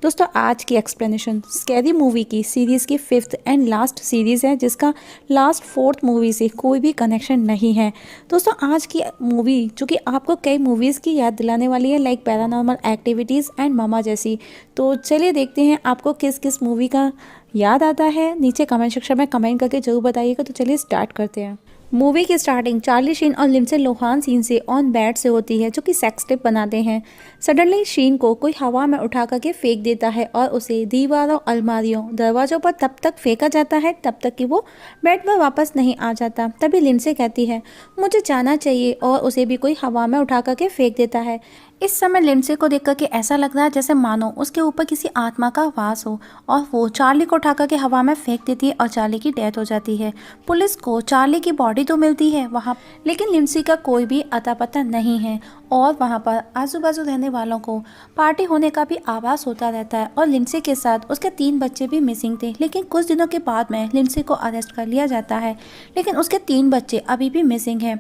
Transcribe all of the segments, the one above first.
दोस्तों आज की एक्सप्लेनेशन स्कैरी मूवी की सीरीज़ की 5th एंड लास्ट सीरीज़ है, जिसका लास्ट 4th मूवी से कोई भी कनेक्शन नहीं है। दोस्तों आज की मूवी जो कि आपको कई मूवीज़ की याद दिलाने वाली है, लाइक पैरानॉर्मल एक्टिविटीज़ एंड मामा जैसी। तो चलिए देखते हैं आपको किस किस मूवी का याद आता है। नीचे कमेंट सेक्शन में कमेंट करके जरूर बताइएगा। तो चलिए स्टार्ट करते हैं। मूवी की स्टार्टिंग चार्ली शीन और लिंडसे लोहान सीन से ऑन बेड से होती है, जो कि सेक्स टिप बनाते हैं। सडनली शीन को कोई हवा में उठा करके फेंक देता है और उसे दीवारों, अलमारियों, दरवाजों पर तब तक फेंका जाता है तब तक कि वो बेड पर वापस नहीं आ जाता। तभी लिंडसे कहती है मुझे जाना चाहिए और उसे भी कोई हवा में उठा करके फेंक देता है। इस समय लिंडसे को देख करके ऐसा लग रहा है जैसे मानो उसके ऊपर किसी आत्मा का वास हो, और वो चार्ली को उठा करके हवा में फेंक देती है और चार्ली की डेथ हो जाती है। पुलिस को चार्ली की बॉडी तो मिलती है वहाँ, लेकिन लिंडसे का कोई भी अता पता नहीं है। और वहाँ पर आजू बाजू रहने वालों को पार्टी होने का भी आभास होता रहता है। और लिंडसे के साथ उसके 3 बच्चे भी मिसिंग थे, लेकिन कुछ दिनों के बाद में लिंडसे को अरेस्ट कर लिया जाता है, लेकिन उसके 3 बच्चे अभी भी मिसिंग हैं।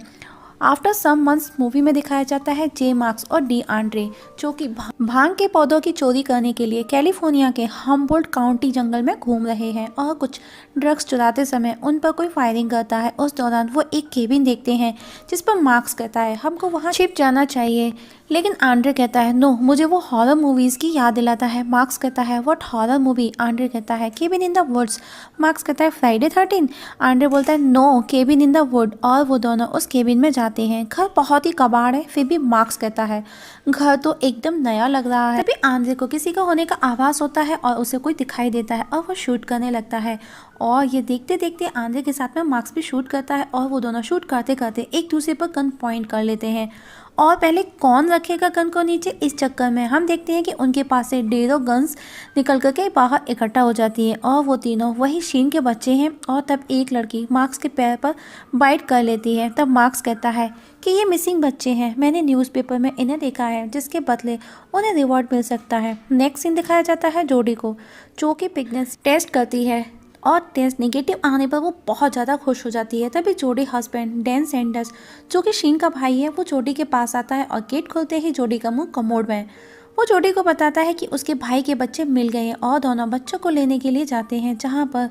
आफ्टर सम मंथ्स मूवी में दिखाया जाता है जे मार्क्स और डी आंड्रे, जो कि भांग के पौधों की चोरी करने के लिए कैलिफोर्निया के हम्बोल्ट काउंटी जंगल में घूम रहे हैं, और कुछ ड्रग्स चुराते समय उन पर कोई फायरिंग करता है। उस दौरान वो एक केबिन देखते हैं जिस पर मार्क्स कहता है हमको वहाँ छिप जाना चाहिए, लेकिन आंड्रे कहता है नो, मुझे वो हॉरर मूवीज की याद दिलाता है। मार्क्स कहता है व्हाट हॉरर मूवी? आंड्रे कहता है cabin in the woods. Marks कहता है फ्राइडे 13। आंड्रे बोलता है no, cabin in the wood, और वो दोनों उस केबिन में जाते हैं। घर बहुत ही कबाड़ है, फिर भी मार्क्स कहता है घर तो एकदम नया लग रहा है। तभी आंद्रे को किसी का होने का आभास होता है और उसे कोई दिखाई देता है और वो शूट करने लगता है। और ये देखते देखते आंद्रे के साथ में मार्क्स भी शूट करता है, और वो दोनों शूट करते करते एक दूसरे पर गन पॉइंट कर लेते हैं। और पहले कौन रखेगा गन को नीचे, इस चक्कर में हम देखते हैं कि उनके पास से ढेरों गन्स निकल करके बाहर इकट्ठा हो जाती है, और वो तीनों वही शीन के बच्चे हैं। और तब एक लड़की मार्क्स के पैर पर बाइट कर लेती है। तब मार्क्स कहता है कि ये मिसिंग बच्चे हैं, मैंने न्यूज़पेपर में इन्हें देखा है, जिसके बदले उन्हें रिवॉर्ड मिल सकता है। नेक्स्ट सीन दिखाया जाता है जोडी को, जो कि प्रेगनेंसी टेस्ट करती है, और टेस्ट नेगेटिव आने पर वो बहुत ज़्यादा खुश हो जाती है। तभी जोडी हस्बैंड डैन सैंडर्स, जो कि शीन का भाई है, वो जोडी के पास आता है, और गेट खोलते ही जोडी का मुंह कमोड में। वो जोडी को बताता है कि उसके भाई के बच्चे मिल गए हैं, और दोनों बच्चों को लेने के लिए जाते हैं, जहाँ पर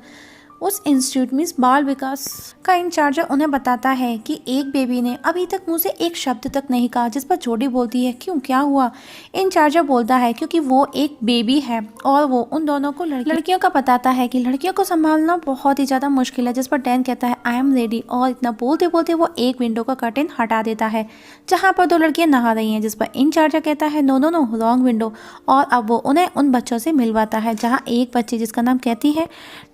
उस इंस्टीट्यूट में बाल विकास का इंचार्ज उन्हें बताता है कि एक बेबी ने अभी तक मुंह से एक शब्द तक नहीं कहा, जिस पर जोडी बोलती है क्यों, क्या हुआ? इंचार्जर बोलता है क्योंकि वो एक बेबी है, और वो उन दोनों को लड़कियों का बताता है कि लड़कियों को संभालना बहुत ही ज़्यादा मुश्किल है, जिस पर डैन कहता है आई एम रेडी, और इतना बोलते बोलते वो एक विंडो का कर्टेन हटा देता है जहाँ पर 2 लड़कियाँ नहा रही हैं, जिस पर इंचार्जर कहता है no no no, wrong window. और अब वो उन्हें उन बच्चों से मिलवाता है, जहाँ एक बच्ची जिसका नाम कहती है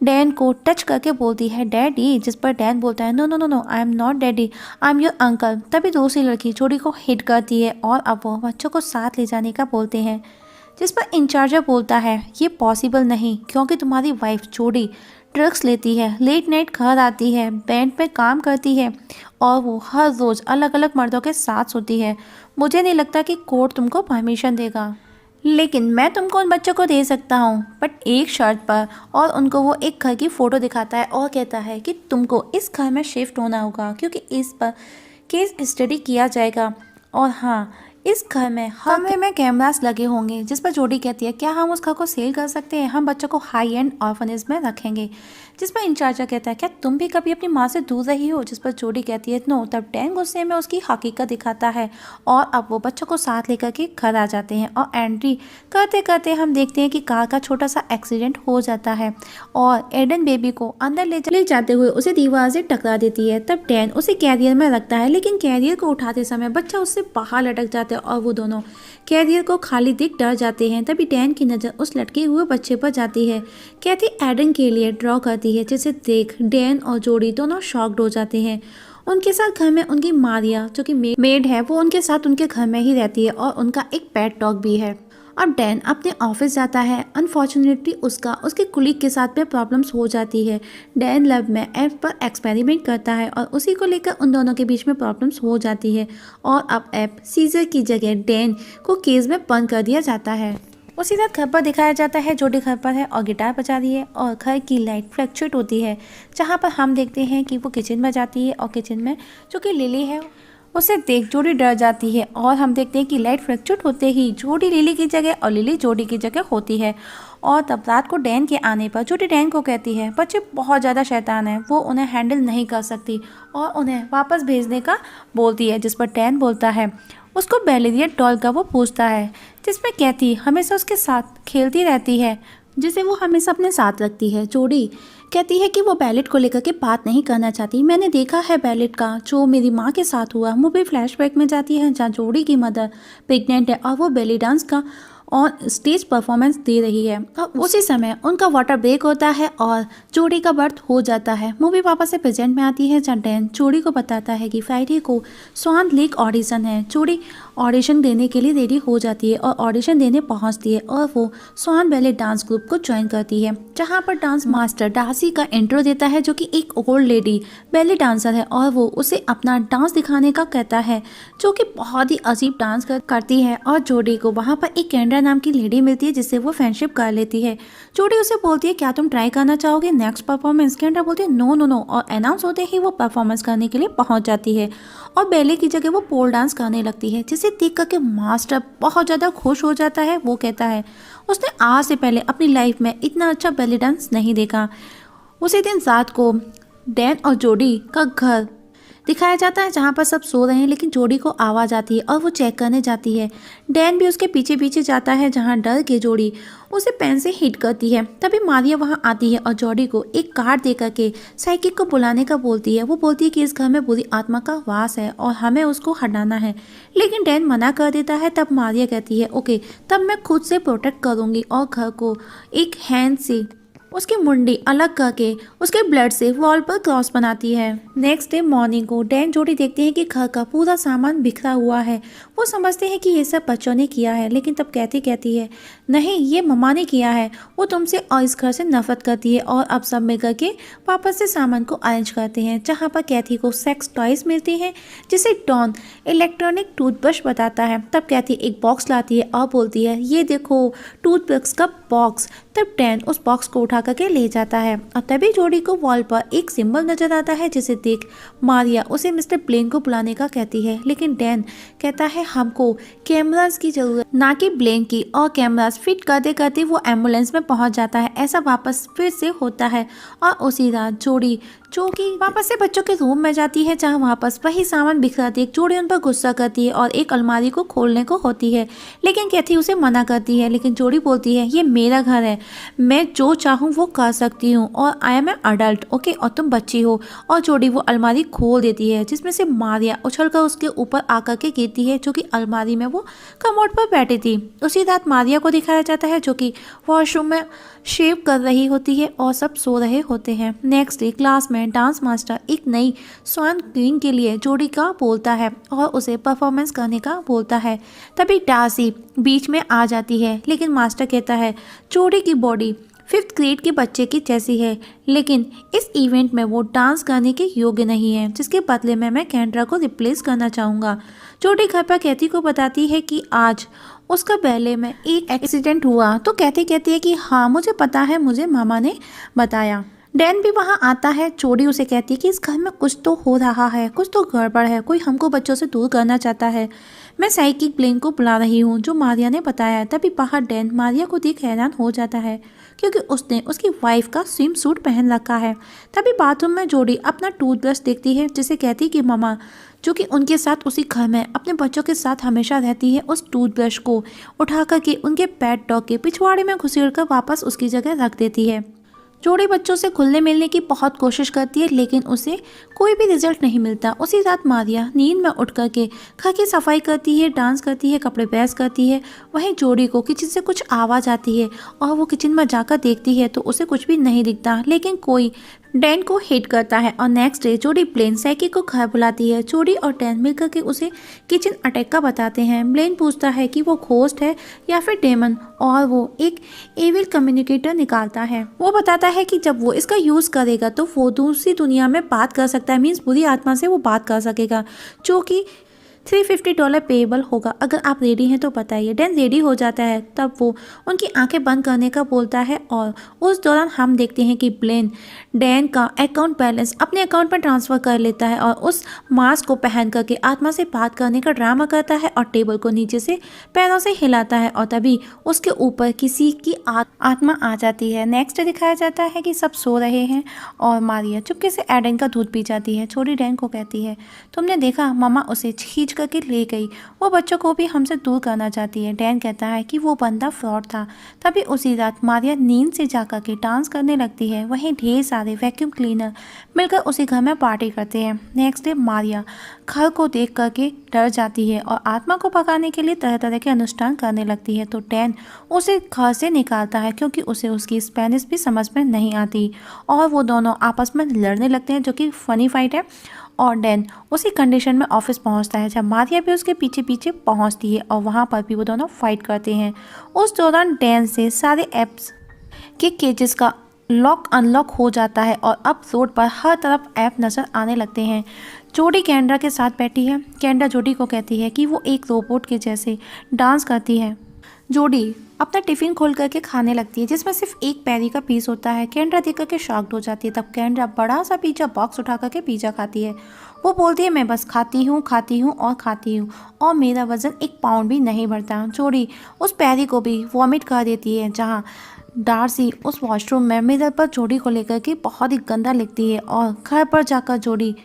डैन को टच करके बोलती है डैडी, जिस पर डैन बोलता है no no no no, I am not daddy, I am your uncle. तभी दूसरी लड़की जोडी को हिट करती है, और अब वो बच्चों को साथ ले जाने का बोलते हैं, जिस पर इंचार्जर बोलता है ये पॉसिबल नहीं, क्योंकि तुम्हारी वाइफ जोडी ड्रग्स लेती है, लेट नाइट घर आती है, बैंड पे काम करती है, और वो हर रोज़ अलग अलग मर्दों के साथ सोती है। मुझे नहीं लगता कि कोर्ट तुमको परमिशन देगा, लेकिन मैं तुमको उन बच्चों को दे सकता हूँ, बट एक शर्त पर। और उनको वो एक घर की फ़ोटो दिखाता है और कहता है कि तुमको इस घर में शिफ्ट होना होगा, क्योंकि इस पर केस स्टडी किया जाएगा, और हाँ इस घर में हर कमरे में कैमरास लगे होंगे। जिस पर जोडी कहती है क्या हम उस घर को सेल कर सकते हैं, हम बच्चों को हाई एंड ऑर्फनेज में रखेंगे। जिस पर इंचार्जर कहता है क्या तुम भी कभी अपनी माँ से दूर रही हो, जिस पर जोडी कहती है नो। तब डैन गुस्से में उसकी हकीकत दिखाता है, और अब वो बच्चों को साथ लेकर के घर आ जाते हैं। और एंट्री करते करते हम देखते हैं कि कार का छोटा सा एक्सीडेंट हो जाता है, और एडन बेबी को अंदर ले जाते हुए उसे दीवार से टकरा देती है। तब डैन उसे कैरियर में रखता है, लेकिन कैरियर को उठाते समय बच्चा उससे बाहर लटक जाता है, और वो दोनों कैरियर को खाली देख डर जाते हैं। तभी डैन की नज़र उस लटके हुए बच्चे पर जाती है। कैथी एडन के लिए ड्रॉ करती है, जिसे देख डैन और जोडी दोनों शॉक्ड हो जाते हैं। उनके साथ घर में उनकी मारिया, जो कि मेड है, वो उनके साथ उनके घर में ही रहती है, और उनका एक पेट डॉग भी है। अब डैन अपने ऑफिस जाता है। अनफॉर्चुनेटली उसके कुलीग के साथ में प्रॉब्लम्स हो जाती है। डैन लैब में ऐप पर एक्सपेरिमेंट करता है, और उसी को लेकर उन दोनों के बीच में प्रॉब्लम्स हो जाती है, और अब ऐप सीजर की जगह डैन को केस में बंद कर दिया जाता है। उसी रात घर पर दिखाया जाता है जोडी घर पर है और गिटार बजा रही है, और घर की लाइट फ्लक्चुएट होती है, जहाँ पर हम देखते हैं कि वो किचन में जाती है, और किचन में जो कि लिली है उसे देख जोडी डर जाती है और हम देखते हैं कि लाइट फ्लक्चुएट होते ही जोडी लिली की जगह और लिली जोडी की जगह होती है। और तब रात को डैन के आने पर जोडी डैन को कहती है बच्चे बहुत ज़्यादा शैतान हैं, वो उन्हें हैंडल नहीं कर सकती और उन्हें वापस भेजने का बोलती है, जिस पर डैन बोलता है उसको बेलेरिया डॉल का वो पूछता है, जिसमें कैथी हमेशा उसके साथ खेलती रहती है, जिसे वो हमेशा अपने साथ रखती है। जोडी कहती है कि वो बैलेट को लेकर के बात नहीं करना चाहती। मैंने देखा है बैलेट का जो मेरी माँ के साथ हुआ। मूवी फ्लैशबैक में जाती है जहाँ जोडी की मदर प्रेग्नेंट है और वो बेली डांस का और स्टेज परफॉर्मेंस दे रही है और उसी समय उनका वाटर ब्रेक होता है और जोडी का बर्थ हो जाता है। मूवी वापस से प्रेजेंट में आती है जहाँ डैन जोडी को बताता है कि फ्राइडे को स्वान लेक ऑडिशन है। जोडी ऑडिशन देने के लिए रेडी हो जाती है और ऑडिशन देने पहुंचती है और वो स्वान बैले डांस ग्रुप को ज्वाइन करती है, जहां पर डांस मास्टर डार्सी का इंट्रो देता है जो कि एक ओल्ड लेडी बैले डांसर है और वो उसे अपना डांस दिखाने का कहता है, जो कि बहुत ही अजीब डांस करती है। और जोडी को वहां पर एक कैंड्रा नाम की लेडी मिलती है जिससे वो फ्रेंडशिप कर लेती है। जोडी उसे बोलती है क्या तुम ट्राई करना चाहोगे नेक्स्ट परफॉर्मेंस। कैंड्रा बोलती है नो नो नो और अनाउंस होते ही वो परफॉर्मेंस करने के लिए पहुंच जाती है और बैले की जगह वो पोल डांस करने लगती है, जिसे देख करके मास्टर बहुत ज़्यादा खुश हो जाता है। वो कहता है उसने आज से पहले अपनी लाइफ में इतना अच्छा बैले डांस नहीं देखा। उसी दिन रात को डैन और जोडी का घर दिखाया जाता है जहाँ पर सब सो रहे हैं, लेकिन जोडी को आवाज़ आती है और वो चेक करने जाती है। डैन भी उसके पीछे पीछे जाता है जहाँ डर के जोडी उसे पेन से हिट करती है। तभी मारिया वहाँ आती है और जोडी को एक कार्ड दे करके साइकिक को बुलाने का बोलती है। वो बोलती है कि इस घर में बुरी आत्मा का वास है और हमें उसको हटाना है, लेकिन डैन मना कर देता है। तब मारिया कहती है ओके तब मैं खुद से प्रोटेक्ट करूँगी और घर को एक हैंड से उसकी मुंडी अलग करके उसके ब्लड से वॉल पर क्रॉस बनाती है। नेक्स्ट डे मॉर्निंग को डैन जोडी देखते हैं कि घर का पूरा सामान बिखरा हुआ है। वो समझते हैं कि ये सब बच्चों ने किया है, लेकिन तब कहती है नहीं ये मम्मा ने किया है, वो तुमसे और इस घर से नफरत करती है। और अब सब मिल करके वापस से सामान को अरेंज करते हैं, जहाँ पर कैथी को सेक्स टॉयज मिलते हैं जिसे डॉन इलेक्ट्रॉनिक टूथब्रश बताता है। तब कैथी एक बॉक्स लाती है और बोलती है ये देखो टूथब्रश का बॉक्स। तब डैन उस बॉक्स को उठा करके ले जाता है और तभी जोडी को वॉल पर एक सिंबल नजर आता है, जिसे देख मारिया उसे मिस्टर ब्लेन को बुलाने का कहती है, लेकिन डैन कहता है हमको कैमरास की जरूरत ना कि ब्लेन की। और कैमरास फिट करते करते वो एम्बुलेंस में पहुंच जाता है। ऐसा वापस फिर से होता है और उसी रात जोडी जो कि वापस से बच्चों के रूम में जाती है, जहाँ वापस वही सामान बिखरा देख जोडी उन पर गुस्सा करती है और एक अलमारी को खोलने को होती है, लेकिन कैथी उसे मना करती है। लेकिन जोडी बोलती है ये मेरा घर है, मैं जो चाहूँ वो कर सकती हूँ और I am a adult okay और तुम बच्ची हो। और जोडी वो अलमारी खोल देती है जिसमें से मारिया उछलकर उसके ऊपर आकर के गिरती है, जो कि अलमारी में वो कमोड पर बैठी थी। उसी रात मारिया को दिखाया जाता है जो कि वॉशरूम में शेव कर रही होती है और सब सो रहे होते हैं। नेक्स्ट डे क्लास में डांस मास्टर एक नई स्वान क्वीन के लिए जोडी का बोलता है और उसे परफॉर्मेंस करने का बोलता है। तभी डार्सी बीच में आ जाती है, लेकिन मास्टर कहता है जोडी की बॉडी 5th ग्रेड के बच्चे की जैसी है, लेकिन इस इवेंट में वो डांस करने के योग्य नहीं है, जिसके बदले में मैं कैंड्रा को रिप्लेस करना चाहूँगा। जोडी घर पर कैथी को बताती है कि आज उसका बैले में एक एक्सीडेंट हुआ, तो कैथी कहती है कि हाँ मुझे पता है, मुझे मामा ने बताया। डैन भी वहाँ आता है। जोडी उसे कहती है कि इस घर में कुछ तो हो रहा है, कुछ तो गड़बड़ है, कोई हमको बच्चों से दूर करना चाहता है। मैं साइकिक ब्लेन को बुला रही हूँ जो मारिया ने बताया। तभी बाहर डैन मारिया को देख हैरान हो जाता है क्योंकि उसने उसकी वाइफ का स्विम सूट पहन रखा है। तभी बाथरूम में जोडी अपना टूथब्रश देखती है, जिसे कहती कि मामा जो कि उनके साथ उसी घर में अपने बच्चों के साथ हमेशा रहती है, उस टूथब्रश को उठा करके उनके पेट डॉग के पिछवाड़े में घुसेड़कर वापस उसकी जगह रख देती है। जोडी बच्चों से खुलने मिलने की बहुत कोशिश करती है, लेकिन उसे कोई भी रिजल्ट नहीं मिलता। उसी रात मारिया नींद में उठ करके घर की सफाई करती है, डांस करती है, कपड़े प्रेस करती है। वहीं जोडी को किचन से कुछ आवाज़ आती है और वो किचन में जाकर देखती है तो उसे कुछ भी नहीं दिखता, लेकिन कोई डैन को हिट करता है। और नेक्स्ट डे जोडी ब्लेन साइकिक को घर बुलाती है। जोडी और डैन मिलकर के उसे किचन अटैक का बताते हैं। ब्लेन पूछता है कि वो घोस्ट है या फिर डेमन, और वो एक एविल कम्युनिकेटर निकालता है। वो बताता है कि जब वो इसका यूज़ करेगा तो वो दूसरी दुनिया में बात कर सकता है, मीन्स बुरी आत्मा से वो बात कर सकेगा, जो कि $350 पेएबल होगा, अगर आप रेडी हैं तो बताइए। डैन रेडी हो जाता है, तब वो उनकी आंखें बंद करने का बोलता है और उस दौरान हम देखते हैं कि ब्लेन डैन का अकाउंट बैलेंस अपने अकाउंट पर ट्रांसफ़र कर लेता है और उस मास्क को पहन करके आत्मा से बात करने का ड्रामा करता है और टेबल को नीचे से पैरों से हिलाता है और तभी उसके ऊपर किसी की आत्मा आ जाती है। नेक्स्ट दिखाया जाता है कि सब सो रहे हैं और मारिया चुपके से एडन का दूध पी जाती है। छोटी डैन को कहती है, तुमने देखा मम्मा उसे खींच करके ले गई, वो बच्चों को भी हमसे दूर करना चाहती है। डैन कहता है कि वो बंदा फ्रॉड था। तभी उसी रात मारिया नींद से जाकर के डांस करने लगती है। वहीं ढेर सारे वैक्यूम क्लीनर मिलकर उसी घर में पार्टी करते हैं। नेक्स्ट डे मारिया घर को देख करके डर जाती है और आत्मा को भगाने के लिए तरह तरह के अनुष्ठान करने लगती है। तो डैन उसे घर से निकालता है क्योंकि उसे उसकी स्पेनिश भी समझ में नहीं आती और वो दोनों आपस में लड़ने लगते हैं, जो कि फनी फाइट है। और डैन उसी कंडीशन में ऑफिस पहुंचता है जब मारिया भी उसके पीछे पीछे पहुंचती है और वहां पर भी वो दोनों फाइट करते हैं। उस दौरान डैन से सारे एप्स के केजेस का लॉक अनलॉक हो जाता है और अब रोड पर हर तरफ ऐप नज़र आने लगते हैं। जोडी कैंड्रा के साथ बैठी है। कैंड्रा जोडी को कहती है कि वो एक रोबोट के जैसे डांस करती है। जोडी अपना टिफिन खोल करके खाने लगती है जिसमें सिर्फ एक पैरी का पीस होता है। कैंड्रा देख करके शॉक्ड हो जाती है। तब कैंड्रा बड़ा सा पिज्जा बॉक्स उठा करके पिज्जा खाती है। वो बोलती है, मैं बस खाती हूँ और खाती हूँ और मेरा वजन 1 पाउंड भी नहीं बढ़ता। जोडी उस पैरी को भी वॉमिट कर देती है। जहाँ डार्सी उस वॉशरूम में मिरर पर जोडी को लेकर के बहुत ही गंदा लिखती है और घर पर जाकर जोडी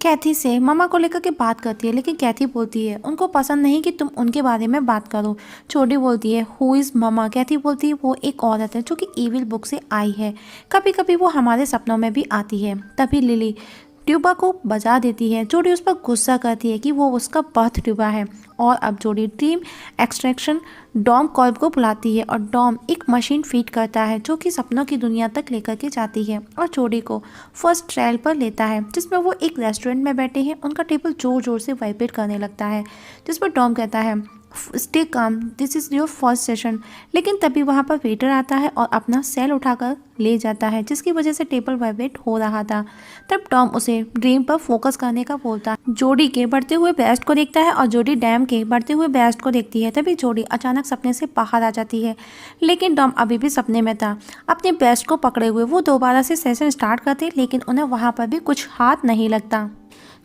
कैथी से मम्मा को लेकर के बात करती है, लेकिन कैथी बोलती है उनको पसंद नहीं कि तुम उनके बारे में बात करो। जोडी बोलती है, हु इज़ मम्मा? कैथी बोलती है, वो एक औरत है जो कि ईविल बुक से आई है, कभी कभी वो हमारे सपनों में भी आती है। तभी लिली ट्यूबा को बजा देती है। जोडी उस पर गुस्सा करती है कि वो उसका बर्थ ट्यूबा है और अब जोडी ड्रीम एक्सट्रैक्शन डॉम कॉल्ब को बुलाती है और डॉम एक मशीन फीड करता है जो कि सपनों की दुनिया तक लेकर के जाती है और जोडी को फर्स्ट ट्रायल पर लेता है जिसमें वो एक रेस्टोरेंट में बैठे हैं। उनका टेबल जोर जोर से वाइब्रेट करने लगता है जिस पर डॉम कहता है, stay calm, this is your first session. लेकिन तभी वहाँ पर वेटर आता है और अपना सेल उठाकर ले जाता है जिसकी वजह से टेबल वाइब्रेट हो रहा था। तब टॉम उसे ड्रीम पर फोकस करने का बोलता है। जोडी के बढ़ते हुए बेस्ट को देखता है और जोडी डैम के बढ़ते हुए बेस्ट को देखती है। तभी जोडी अचानक सपने से बाहर आ जाती है, लेकिन टॉम अभी भी सपने में था। अपने बेस्ट को पकड़े हुए वो दोबारा से सेशन स्टार्ट करते, लेकिन उन्हें वहाँ पर भी कुछ हाथ नहीं लगता।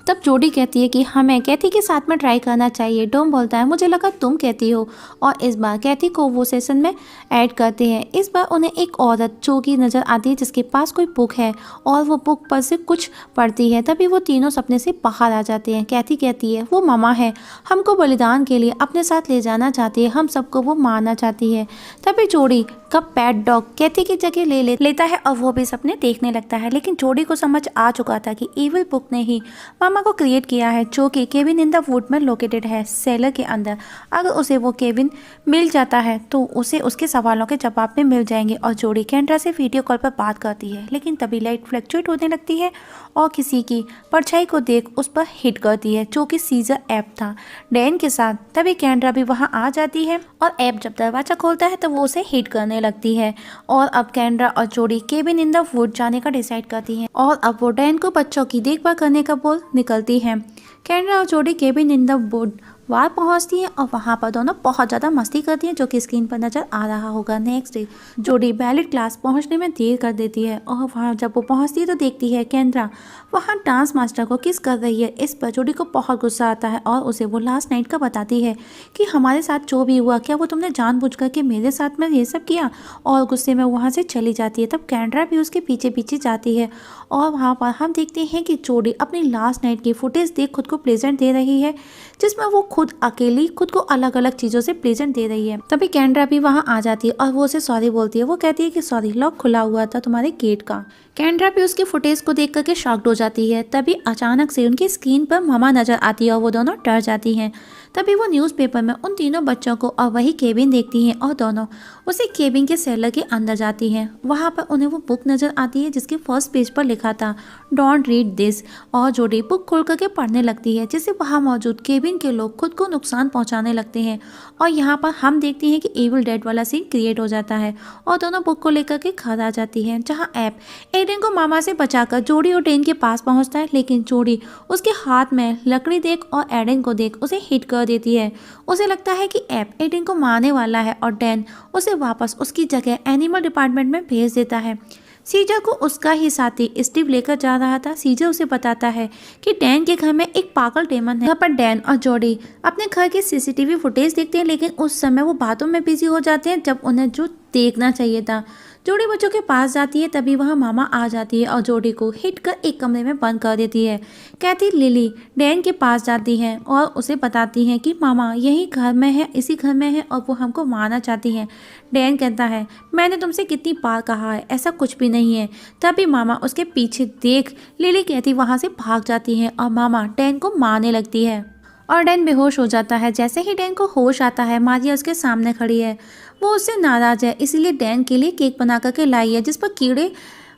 तब जोडी कहती है कि हमें कैथी के साथ में ट्राई करना चाहिए। डॉम बोलता है, मुझे लगा तुम कहती हो, और इस बार कैथी को वो सेशन में ऐड करते हैं। इस बार उन्हें एक औरत जो कि नज़र आती है जिसके पास कोई बुक है और वो बुक पर से कुछ पढ़ती है। तभी वो तीनों सपने से बाहर आ जाते हैं। कैथी कहती है, वो मामा है, हमको बलिदान के लिए अपने साथ ले जाना चाहती है, हम सबको वो मारना चाहती है। तभी जोडी का पेट डॉग कैथी की जगह लेता है और वो भी सपने देखने लगता है। लेकिन जोडी को समझ आ चुका था कि ईविल बुक ने ही मामा को क्रिएट किया है जो कि केविन इन द वुड में लोकेटेड है, सेलर के अंदर। अगर उसे वो केविन मिल जाता है तो उसे उसके सवालों के जवाब में मिल जाएंगे। और जोडी कैंड्रा से वीडियो कॉल पर बात करती है, लेकिन तभी लाइट फ्लक्चुएट होने लगती है और किसी की परछाई को देख उस पर हिट करती है जो कि सीजर ऐप था डैन के साथ। तभी कैंड्रा भी वहां आ जाती है और ऐप जब दरवाजा खोलता है तो वो उसे हिट करने लगती है। और अब कैंड्रा और जोडी केविन इन द वुड जाने का डिसाइड करती हैं और अब वो डैन को बच्चों की देखभाल करने का बोल निकलती है। कैंड्रा और जोडी केविन इन द वुड वहाँ पहुँचती है और वहाँ पर दोनों बहुत ज़्यादा मस्ती करती हैं जो कि स्क्रीन पर नज़र आ रहा होगा। नेक्स्ट डे जोडी बैलेट क्लास पहुँचने में देर कर देती है और वहाँ जब वो पहुँचती है तो देखती है कैंड्रा वहाँ डांस मास्टर को किस कर रही है। इस पर जोडी को बहुत गुस्सा आता है और उसे वो लास्ट नाइट का बताती है कि हमारे साथ जो भी हुआ, क्या वो तुमने जानबूझ कर के मेरे साथ में ये सब किया, और गुस्से में वहाँ से चली जाती है। तब कैंड्रा भी उसके पीछे पीछे जाती है और वहाँ पर हम देखते हैं कि जोडी अपनी लास्ट नाइट की फुटेज देख खुद को प्रेजेंट दे रही है जिसमें वो खुद अकेली खुद को अलग अलग चीज़ों से प्रेजेंट दे रही है। तभी कैंड्रा भी वहाँ आ जाती है और वो उसे सॉरी बोलती है। वो कहती है कि सॉरी, लॉक खुला हुआ था तुम्हारे गेट का। कैंड्रा भी उसके फुटेज को देख करके शॉक्ड हो जाती है। तभी अचानक से उनकी स्क्रीन पर ममा नजर आती है और वो दोनों डर जाती हैं। तभी वो न्यूज़पेपर में उन तीनों बच्चों को और वही केबिन देखती हैं और दोनों उसी केबिन के सेलर के अंदर जाती हैं। वहाँ पर उन्हें वो बुक नज़र आती है जिसके फर्स्ट पेज पर लिखा था डोंट रीड दिस, और जोडी बुक खोल करके पढ़ने लगती है, जिससे वहाँ मौजूद केबिन के लोग खुद को नुकसान पहुँचाने लगते हैं। और यहाँ पर हम देखते हैं कि एविल डेड वाला सीन क्रिएट हो जाता है और दोनों बुक को लेकर के घर आ जाती है, जहाँ ऐप एडन को मामा से बचाकर जोडी और डैन के पास पहुँचता है, लेकिन जोडी उसके हाथ में लकड़ी देख और एडन को देख उसे हिट कर देती है। उसे लगता है कि ऐप एडन को मारने वाला है और डैन उसे वापस उसकी जगह एनिमल डिपार्टमेंट में भेज देता है। सीजर को उसका ही साथी स्टीव लेकर जा रहा था। सीजर उसे बताता है कि डैन के घर में एक पागल डेमन है। यहाँ पर डैन और जोडी अपने घर की सीसीटीवी फुटेज देखते हैं, लेकिन उस समय वो बातों में बिजी हो जाते हैं जब उन्हें जो देखना चाहिए था। जोडी बच्चों के पास जाती है, तभी वहाँ मामा आ जाती है और जोडी को हिट कर एक कमरे में बंद कर देती है। कहती लिली डैन के पास जाती है और उसे बताती है कि मामा यही घर में है, इसी घर में है और वो हमको मारना चाहती है। डैन कहता है मैंने तुमसे कितनी बार कहा है, ऐसा कुछ भी नहीं है। तभी मामा उसके पीछे देख लिली कहती वहाँ से भाग जाती है और मामा डैन को मारने लगती है और डैन बेहोश हो जाता है। जैसे ही डैन को होश आता है, मारिया उसके सामने खड़ी है। वो उससे नाराज है, इसीलिए डैन के लिए केक बना करके लाई है जिस पर कीड़े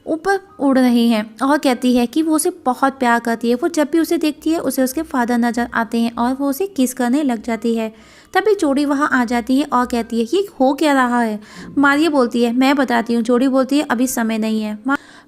ऊपर उड़ रहे हैं और कहती है कि वो उसे बहुत प्यार करती है। वो जब भी उसे देखती है उसे उसके फादर नजर आते हैं और वो उसे किस करने लग जाती है। तभी जोडी वहाँ आ जाती है और कहती है ये हो क्या रहा है। मारिया बोलती है मैं बताती हूँ। जोडी बोलती है अभी समय नहीं है,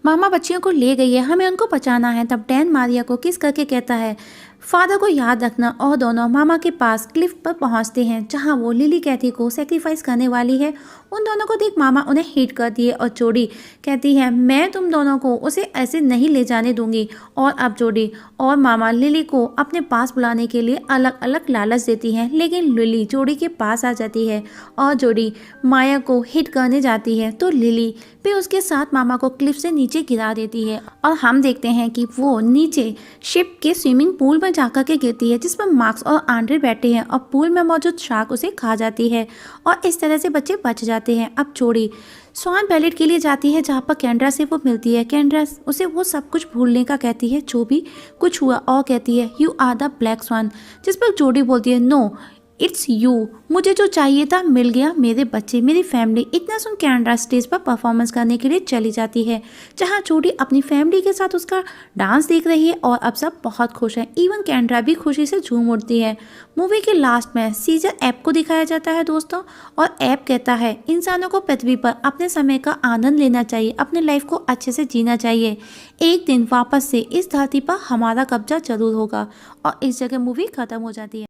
मामा बच्चियों को ले गई है, हमें उनको बचाना है। तब डैन मारिया को किस करके कहता है फादर को याद रखना, और दोनों मामा के पास क्लिफ पर पहुंचते हैं जहां वो लिली कैथी को सेक्रीफाइस करने वाली है। उन दोनों को देख मामा उन्हें हिट कर दिए और जोडी कहती है मैं तुम दोनों को उसे ऐसे नहीं ले जाने दूंगी। और अब जोडी और मामा लिली को अपने पास बुलाने के लिए अलग अलग लालच देती हैं, लेकिन लिली जोडी के पास आ जाती है और जोडी माया को हिट करने जाती है तो लिली भी उसके साथ मामा को क्लिफ से नीचे गिरा देती है और हम देखते हैं कि वो नीचे शिप के स्विमिंग पूल में जाकर के गिरती है, जिस पर मार्क्स और आंड्रे बैठे हैं और पूल में मौजूद शार्क उसे खा जाती है और इस तरह से बच्चे बच जाते हैं। अब जोडी स्वान पैलेट के लिए जाती है जहाँ पर कैंड्रा से वो मिलती है। कैंड्रा उसे वो सब कुछ भूलने का कहती है जो भी कुछ हुआ और कहती है you are the black swan, जिस पर जोडी बोलती है नो इट्स यू, मुझे जो चाहिए था मिल गया, मेरे बच्चे मेरी फैमिली। इतना सुन कैंड्रा स्टेज पर परफॉर्मेंस करने के लिए चली जाती है जहां जोडी अपनी फैमिली के साथ उसका डांस देख रही है और अब सब बहुत खुश हैं। इवन कैंड्रा भी खुशी से झूम उठती है। मूवी के लास्ट में सीजर ऐप को दिखाया जाता है दोस्तों, और ऐप कहता है इंसानों को पृथ्वी पर अपने समय का आनंद लेना चाहिए, अपने लाइफ को अच्छे से जीना चाहिए। एक दिन वापस से इस धरती पर हमारा कब्जा जरूर होगा। और इस जगह मूवी खत्म हो जाती है।